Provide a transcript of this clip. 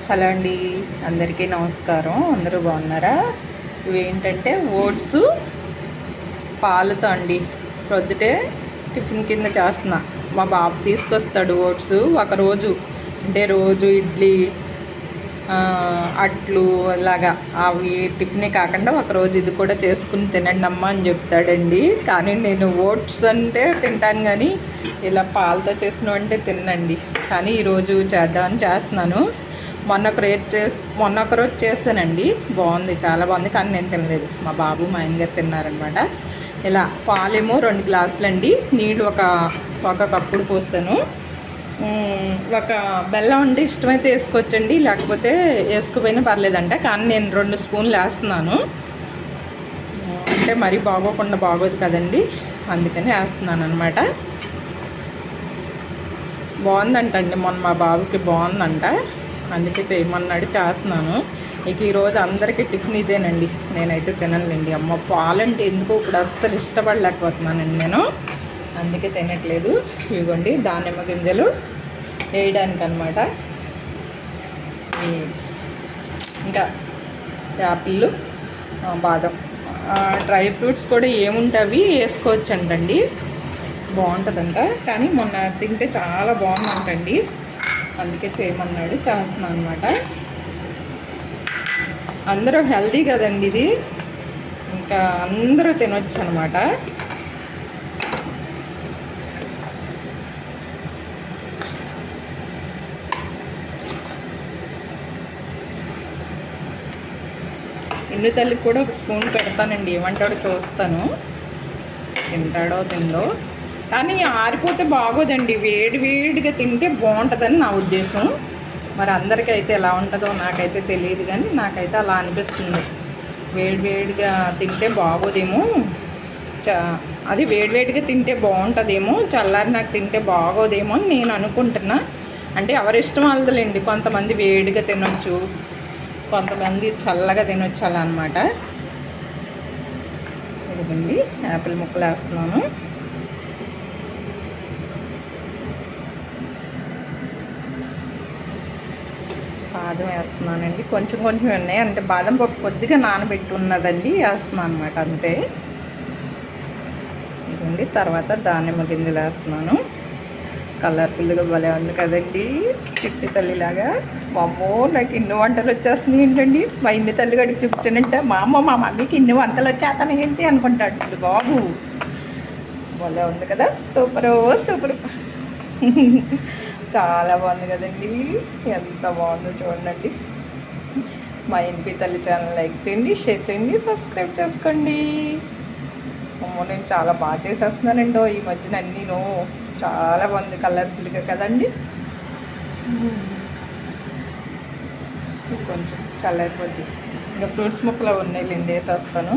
Hello అండి, అందరికీ నమస్కారం. అందరూ బాగున్నారా? ఇవేంటంటే ఓట్స్ పాలతో అండి. ప్రొద్దుటే టిఫిన్ కింద చేస్తున్నా. మా బాబు తీసుకొస్తాడు ఓట్స్. ఒకరోజు అంటే రోజు ఇడ్లీ, అట్లు ఇలాగా అవి టిఫినే కాకుండా ఒకరోజు ఇది కూడా చేసుకుని తినండి అమ్మ అని చెప్తాడండి. కానీ నేను ఓట్స్ అంటే తింటాను, కానీ ఇలా పాలతో చేసిన అంటే తినండి. కానీ ఈరోజు చేద్దామని చేస్తున్నాను. మొన్న ఒకరోజు చేస్తానండి, బాగుంది, చాలా బాగుంది. కానీ నేను తినలేదు, మా బాబు మా ఆయన గారు తిన్నారనమాట. ఇలా పాలేమో 2 గ్లాసులు అండి, నీళ్ళు ఒక కప్పుడు పోస్తాను. ఒక బెల్లం అంటే ఇష్టమైతే వేసుకోవచ్చండి, లేకపోతే వేసుకోపోయినా పర్లేదంట. కానీ నేను 2 స్పూన్లు వేస్తున్నాను. అంటే మరీ బాగోకుండా బాగోదు కదండి, అందుకని వేస్తున్నాను అనమాట. బాగుందంటండి, మొన్న మా బాబుకి బాగుందంట, అందుకే చేయమన్నాడు, చేస్తున్నాను. ఇక ఈరోజు అందరికీ టిఫిన్ ఇదేనండి. నేనైతే తినలేండి. అమ్మ పాలంటే ఎందుకో ఇప్పుడు అస్సలు ఇష్టపడలేకపోతున్నానండి నేను, అందుకే తినట్లేదు. ఇదిగోండి దానిమ్మ గింజలు వేయడానికి అనమాట. ఇంకా యాపిల్, బాదం, డ్రై ఫ్రూట్స్ కూడా ఏముంటావి వేసుకోవచ్చు అంటండి, బాగుంటుందంట. కానీ మొన్న తింటే చాలా బాగుందంటండి, అందుకే చేయమన్నాడు, చేస్తున్నాను అనమాట. అందరూ హెల్తీ కదండి ఇది, ఇంకా అందరూ తినొచ్చు అనమాట. ఇల్లు తల్లికి కూడా ఒక స్పూన్ పెడతానండి, ఏమంటాడో చూస్తాను, తింటాడో తిందో. కానీ ఆరిపోతే బాగోదండి, వేడిగా తింటే బాగుంటుందని నా ఉద్దేశం. మరి అందరికైతే ఎలా ఉంటుందో నాకైతే తెలియదు, కానీ నాకైతే అలా అనిపిస్తుంది. వేడిగా తింటే బాగోదేమో, అది వేడిగా తింటే బాగుంటుందేమో, చల్లారి నాకు తింటే బాగోదేమో అని నేను అనుకుంటున్నా. అంటే ఎవరి ఇష్టం వాళ్ళదండి, కొంతమంది వేడిగా తినొచ్చు, కొంతమంది చల్లగా తినొచ్చు, అలా అనమాట. ఇదిగండి యాపిల్ ముక్కలు వేస్తున్నాను. బాదం వేస్తున్నానండి, కొంచెం ఉన్నాయి, అంటే బాదం పప్పు కొద్దిగా నానబెట్టి ఉన్నదండి, వేస్తున్నాను అనమాట, అంతే. ఇదండి తర్వాత దానిమ్మ గింజలు వేస్తున్నాను. కలర్ఫుల్గా భలే ఉంది కదండి, చిట్టి తల్లిలాగా. మా అమ్మో, నాకు ఇన్ని వంటలు వచ్చేస్తున్నాయి ఏంటండి, మా ఇన్ని తల్లి గడికి చూపించానంటే మా మమ్మీకి ఇన్ని వంటలు వచ్చేస్తాను ఏంటి అనుకుంటాడు బాబు. భలే ఉంది కదా, సూపర్. చాలా బాగుంది కదండి, ఎంత బాగుందో చూడండి. మా ఎన్పి తల్లి ఛానల్ లైక్ చేయండి, షేర్ చేయండి, సబ్స్క్రైబ్ చేసుకోండి. అమ్మో, నేను చాలా బాగా చేసేస్తున్నానండి ఈ మధ్యన అన్నీను. చాలా బాగుంది, కలర్ఫుల్గా కదండి. కొంచెం చల్లారిపోద్ది, ఇంకా ఫ్రూట్స్ ముక్కలు ఉన్నాయి, వేసేస్తాను.